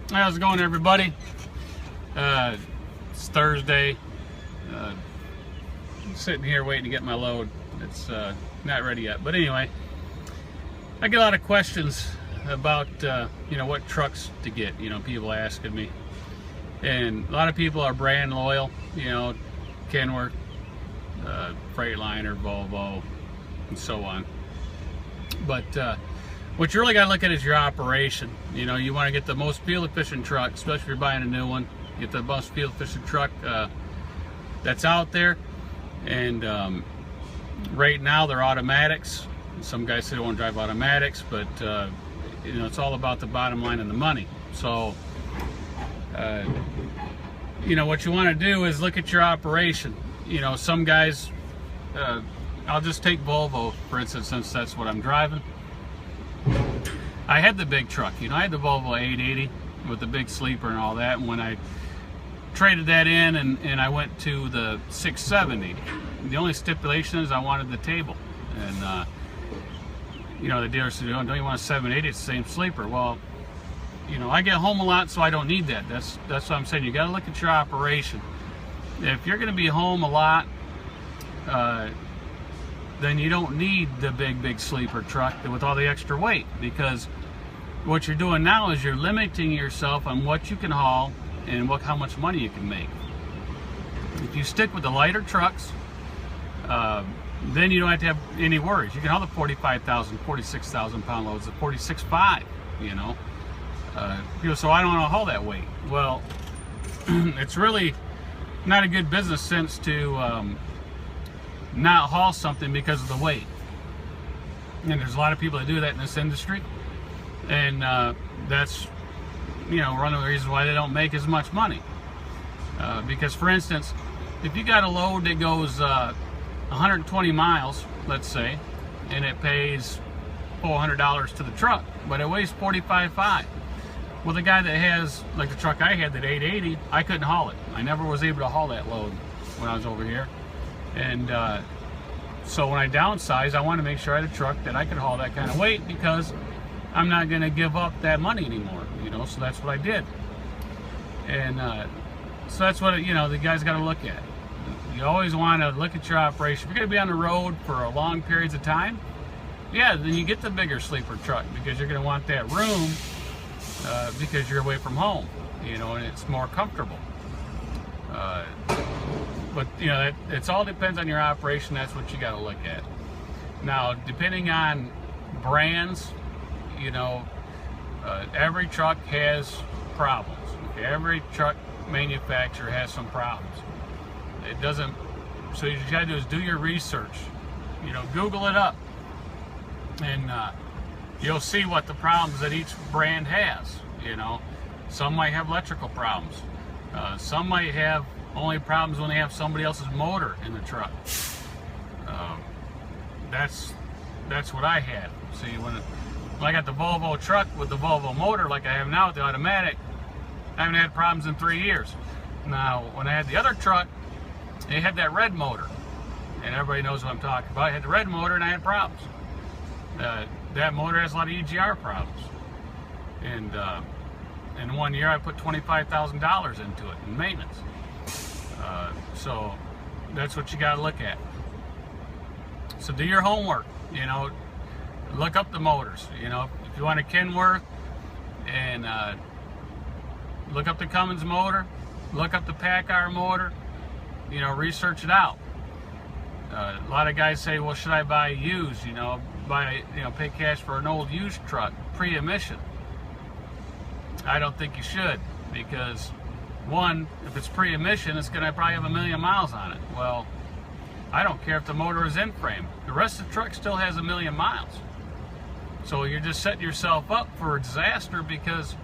How's it going, everybody? It's Thursday. I'm sitting here waiting to get my load. It's not ready yet, but anyway, I get a lot of questions about what trucks to get. People asking me, and a lot of people are brand loyal. Kenworth, Freightliner, Volvo, and so on. But what you really got to look at is your operation. You want to get the most fuel efficient truck, especially if you're buying a new one. Get the most fuel efficient truck that's out there. And right now they're automatics. Some guys say they want to drive automatics, but it's all about the bottom line and the money. So what you want to do is look at your operation. Some guys, I'll just take Volvo for instance, since that's what I'm driving. I had the big truck, I had the Volvo 880 with the big sleeper and all that, and when I traded that in and I went to the 670, the only stipulation is I wanted the table. And the dealer said, don't you want a 780? It's the same sleeper. Well, I get home a lot, so I don't need that. That's what I'm saying. You got to look at your operation. If you're going to be home a lot, then you don't need the big sleeper truck with all the extra weight, because what you're doing now is you're limiting yourself on what you can haul and how much money you can make. If you stick with the lighter trucks, then you don't have to have any worries. You can haul the 45,000, 46,000 pound loads, the 46.5, people say, I don't want to haul that weight. Well, it's really not a good business sense to not haul something because of the weight. And there's a lot of people that do that in this industry, and that's one of the reasons why they don't make as much money. Because for instance, if you got a load that goes 120 miles, let's say, and it pays $400 to the truck, but it weighs 45.5. Well, the guy that has, like the truck I had, that 880, I couldn't haul it. I never was able to haul that load when I was over here. And so when I downsized, I wanted to make sure I had a truck that I could haul that kind of weight, because I'm not going to give up that money anymore, so that's what I did. And so that's what, the guys got to look at. You always want to look at your operation. If you're going to be on the road for long periods of time, then you get the bigger sleeper truck, because you're going to want that room because you're away from home, and it's more comfortable. But it all depends on your operation. That's what you got to look at. Now, depending on brands, every truck has problems. Okay? Every truck manufacturer has some problems. It doesn't. So what you got to do is do your research. Google it up, and you'll see what the problems that each brand has. Some might have electrical problems. Some might have only problems when they have somebody else's motor in the truck. That's what I had. See, when I got the Volvo truck with the Volvo motor, like I have now with the automatic, I haven't had problems in 3 years. Now, when I had the other truck, it had that red motor, and everybody knows what I'm talking about. I had the red motor and I had problems. That motor has a lot of EGR problems. And in 1 year, I put $25,000 into it in maintenance. So that's what you got to look at. So do your homework. Look up the motors. If you want a Kenworth, and look up the Cummins motor, look up the PACCAR motor. Research it out. A lot of guys say, well, should I buy used? Pay cash for an old used truck, pre-emission. I don't think you should, because one, if it's pre-emission, it's going to probably have 1 million miles on it. Well, I don't care if the motor is in frame. The rest of the truck still has 1 million miles. So you're just setting yourself up for a disaster, because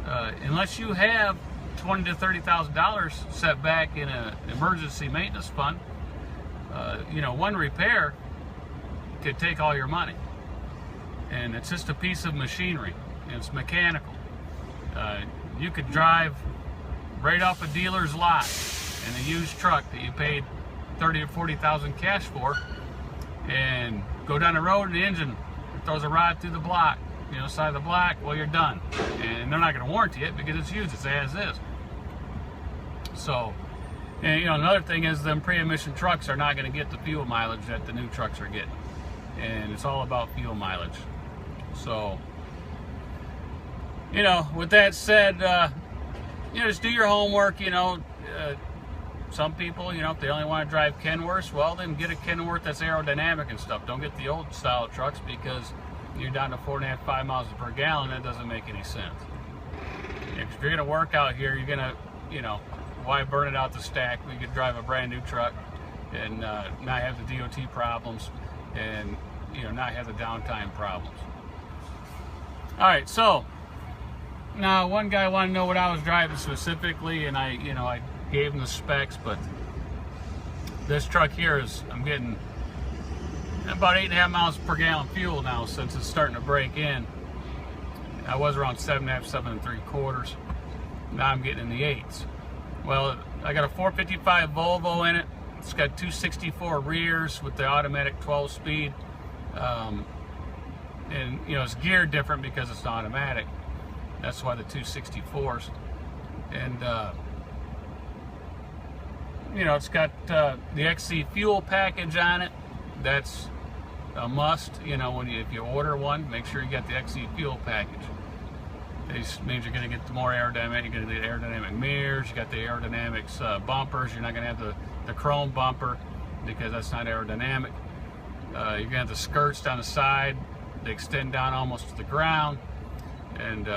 unless you have $20,000 to $30,000 set back in an emergency maintenance fund, one repair could take all your money. And it's just a piece of machinery, and it's mechanical. You could drive right off a dealer's lot in a used truck that you paid $30,000 or $40,000 cash for, and go down the road and the engine throws a rod through the block, side of the block, well, you're done. And they're not going to warranty it because it's used, it's as is. So, and another thing is them pre-emission trucks are not going to get the fuel mileage that the new trucks are getting. And it's all about fuel mileage. So, with that said, just do your homework. Some people, if they only want to drive Kenworths, well, then get a Kenworth that's aerodynamic and stuff. Don't get the old style trucks because you're down to 4.5, 5 miles per gallon. That doesn't make any sense. If you're going to work out here, you're going to, why burn it out the stack? We could drive a brand new truck and not have the DOT problems and, not have the downtime problems. All right, so now one guy wanted to know what I was driving specifically, and I gave him the specs, but this truck here is, I'm getting about 8.5 miles per gallon fuel now since it's starting to break in. I was around 7.5, 7 3/4. Now I'm getting in the 8s. Well, I got a 455 Volvo in it. It's got 264 rears with the automatic 12-speed. And it's geared different because it's automatic. That's why the 264s. And it's got the XC fuel package on it. That's a must. If you order one, make sure you get the XC fuel package. This means you're going to get the more aerodynamic. You're going to get the aerodynamic mirrors. You got the aerodynamics bumpers. You're not going to have the chrome bumper because that's not aerodynamic. You're going to have the skirts down the side. They extend down almost to the ground, and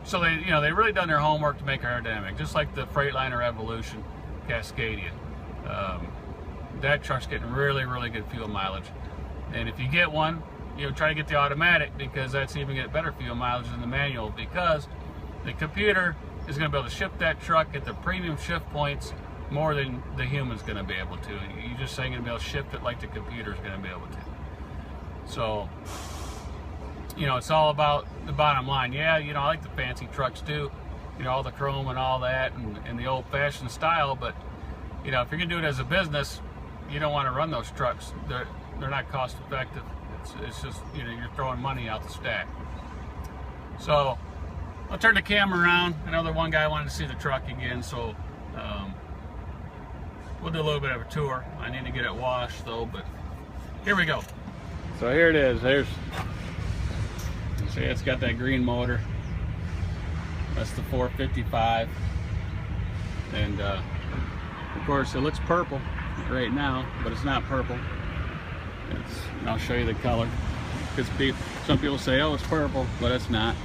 so they really done their homework to make it aerodynamic, just like the Freightliner Evolution Cascadia. That truck's getting really, really good fuel mileage. And if you get one, try to get the automatic because that's even get better fuel mileage than the manual, because the computer is going to be able to ship that truck at the premium shift points more than the human's going to be able to. You just ain't going to be able to shift it like the computer's going to be able to. So, it's all about the bottom line. Yeah, I like the fancy trucks too, all the chrome and all that, and the old-fashioned style. But if you're gonna do it as a business, you don't want to run those trucks. They're not cost effective. It's just you're throwing money out the stack. So I'll turn the camera around. I know the one guy wanted to see the truck again, so we'll do a little bit of a tour. I need to get it washed though, but here we go. So here it is. See, it's got that green motor. That's the 455, and of course it looks purple right now, but it's not purple. I'll show you the color, because some people say, oh, it's purple, but it's not.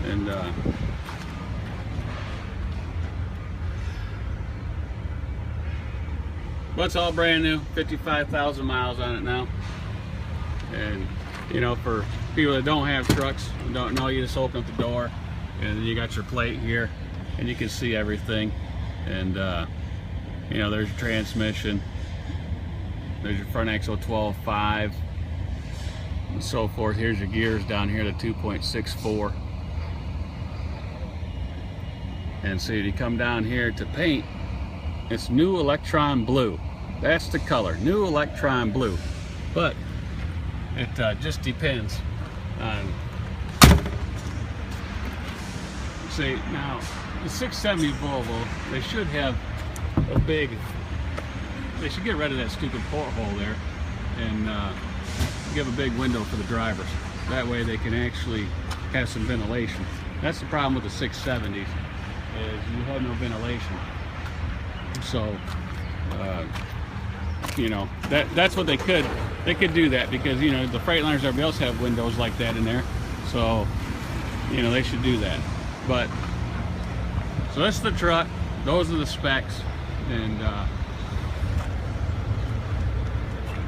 And but it's all brand new, 55,000 miles on it now. And for people that don't have trucks, don't know, you just open up the door and then you got your plate here and you can see everything. And there's your transmission, there's your front axle 12.5 and so forth. Here's your gears down here, the 2.64. And so you come down here to paint, it's new electron blue. That's the color, new electron blue. But it just depends on, see, now the 670 Volvo, they should have they should get rid of that stupid porthole there and give a big window for the drivers. That way they can actually have some ventilation. That's the problem with the 670s, is you have no ventilation. So that's what they could do that, because the Freightliners, everybody else have windows like that in there, so they should do that. But so that's the truck, those are the specs. And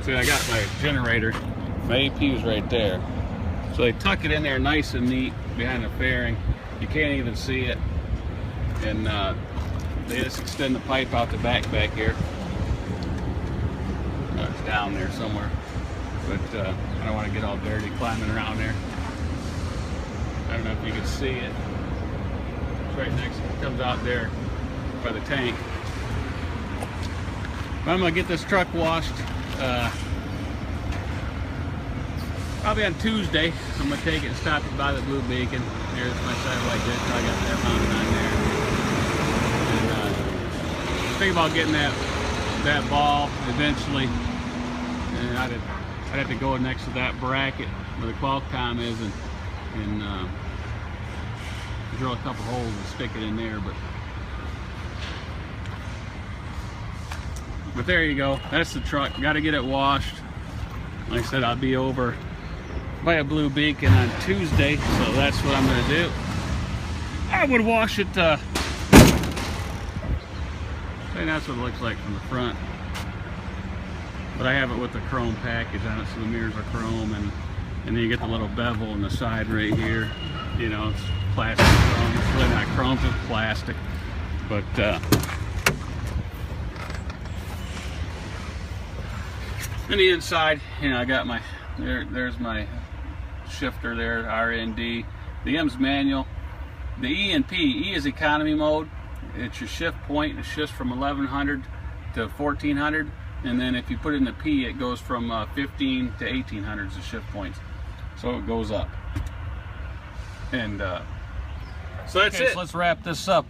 see, I got my generator, my APU's right there, so they tuck it in there nice and neat behind the fairing. You can't even see it. And they just extend the pipe out the back here. It's down there somewhere, but I don't want to get all dirty climbing around there. I don't know if you can see it. It's right next, it comes out there by the tank. But I'm gonna get this truck washed. Probably on Tuesday, I'm gonna take it and stop it by the Blue Beacon. Here's my satellite dish. I got that mounted on there. And think about getting that ball eventually. And I'd have to go next to that bracket where the Qualcomm is and drill a couple holes and stick it in there. But there you go. That's the truck. Got to get it washed. Like I said, I'll be over by a Blue Beacon on Tuesday, so that's what I'm going to do. I would wash it. And that's what it looks like from the front. But I have it with the chrome package on it, so the mirrors are chrome, and then you get the little bevel on the side right here. You know, it's plastic chrome. It's really not chrome, it's just plastic. But on the inside, you know, I got my there's my shifter there, RND. The M's manual. The E and P. E is economy mode. It's your shift point. It shifts from 1100 to 1400, and then if you put it in the P, it goes from 15 to 1800 as the shift points. So it goes up. And so that's it. So let's wrap this up.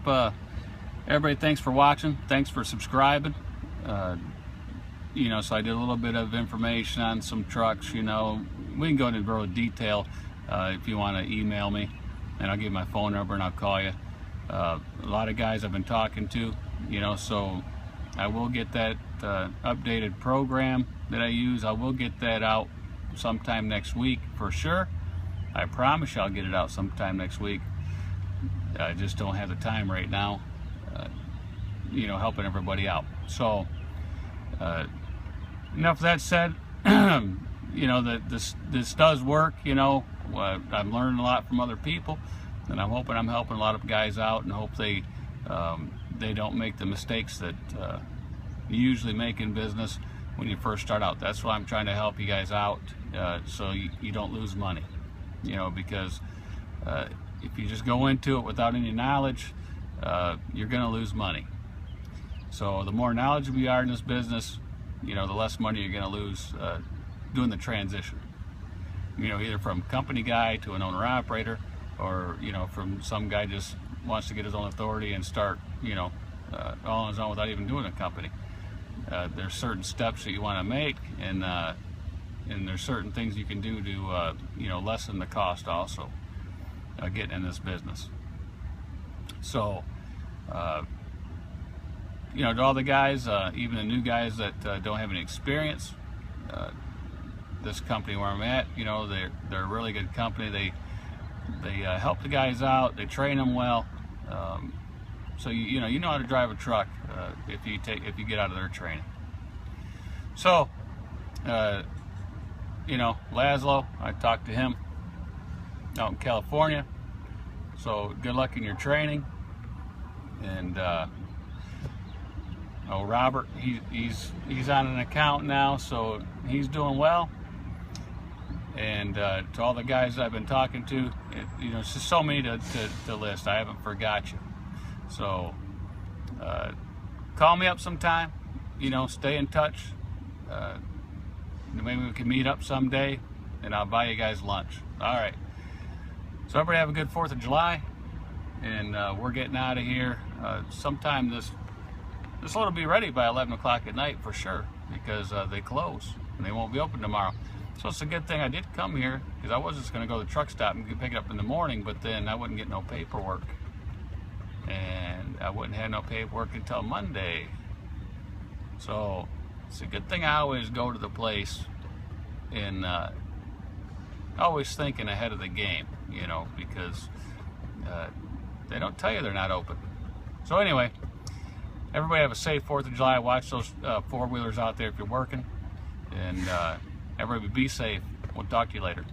Everybody, thanks for watching. Thanks for subscribing. You know, so I did a little bit of information on some trucks. You know, we can go into real detail if you want to email me, and I'll give you my phone number and I'll call you. A lot of guys I've been talking to, you know, so I will get that updated program that I use. I will get that out sometime next week for sure. I promise you I'll get it out sometime next week. I just don't have the time right now, you know, helping everybody out. So enough of that said. You know, that this does work. You know, I'm learning a lot from other people, and I'm hoping I'm helping a lot of guys out, and hope they don't make the mistakes that you usually make in business when you first start out. That's why I'm trying to help you guys out, so you don't lose money. You know, because if you just go into it without any knowledge, you're going to lose money. So the more knowledgeable you are in this business, you know, the less money you're going to lose doing the transition. You know, either from company guy to an owner-operator, or, you know, from some guy just wants to get his own authority and start, you know, all on his own without even doing a company. There's certain steps that you want to make, and there's certain things you can do to, you know, lessen the cost also getting in this business. So, you know, to all the guys, even the new guys that don't have any experience, this company where I'm at, you know, they're a really good company. They help the guys out. They train them well. So you know how to drive a truck if you get out of their training. So, you know, Laszlo, I talked to him out in California. So good luck in your training. And oh, Robert, he's on an account now, so he's doing well. And to all the guys I've been talking to, you know, it's just so many to list. I haven't forgot you. So call me up sometime. You know, stay in touch. Maybe we can meet up someday, and I'll buy you guys lunch. All right. So everybody have a good 4th of July, and we're getting out of here. Sometime this load will be ready by 11 o'clock at night for sure, because they close and they won't be open tomorrow. So it's a good thing I did come here, because I was just going to go to the truck stop and pick it up in the morning, but then I wouldn't get no paperwork, and I wouldn't have no paperwork until Monday. So it's a good thing I always go to the place and always thinking ahead of the game, you know, because they don't tell you they're not open. So anyway, everybody have a safe 4th of July. Watch those four-wheelers out there if you're working, and everybody be safe. We'll talk to you later.